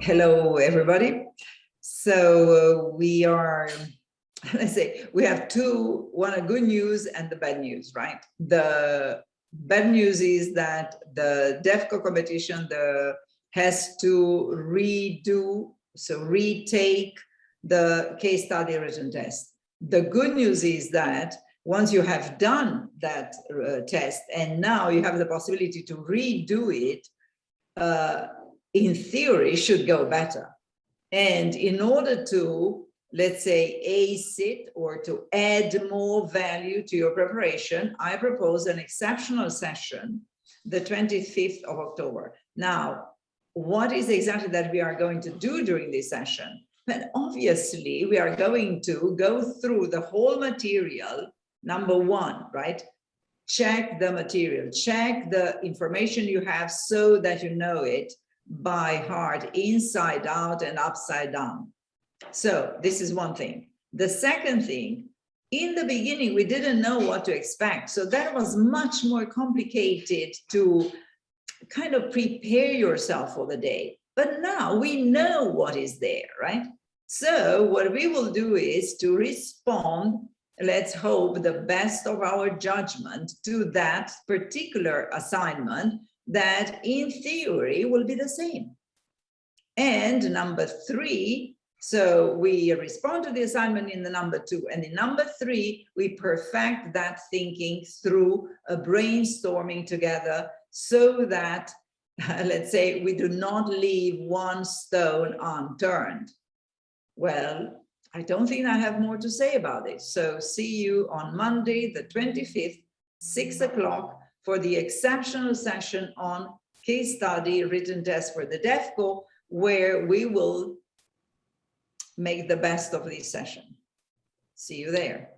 Hello, everybody. So we are, let's say, we have one good news and the bad news, right? The bad news is that the DEVCO competition has to retake the case study written test. The good news is that once you have done that test and now you have the possibility to redo it, in theory, should go better. And in order to, let's say, ace it or to add more value to your preparation, I propose an exceptional session, the 25th of October. Now, what is exactly that we are going to do during this session? But obviously, we are going to go through the whole material, number one, right? Check the material, check the information you have so that you know it by heart, inside out and upside down. So this is one thing. The second thing, in the beginning, we didn't know what to expect. So that was much more complicated to kind of prepare yourself for the day. But now we know what is there, right? So what we will do is to respond, let's hope, the best of our judgment to that particular assignment that in theory will be the same. And number three, so we respond to the assignment in the number two, and in number three, we perfect that thinking through a brainstorming together so that, let's say, we do not leave one stone unturned. Well, I don't think I have more to say about it. So see you on Monday, the 25th, 6 o'clock, for the exceptional session on case study written test for the DEVCO, where we will make the best of this session. See you there.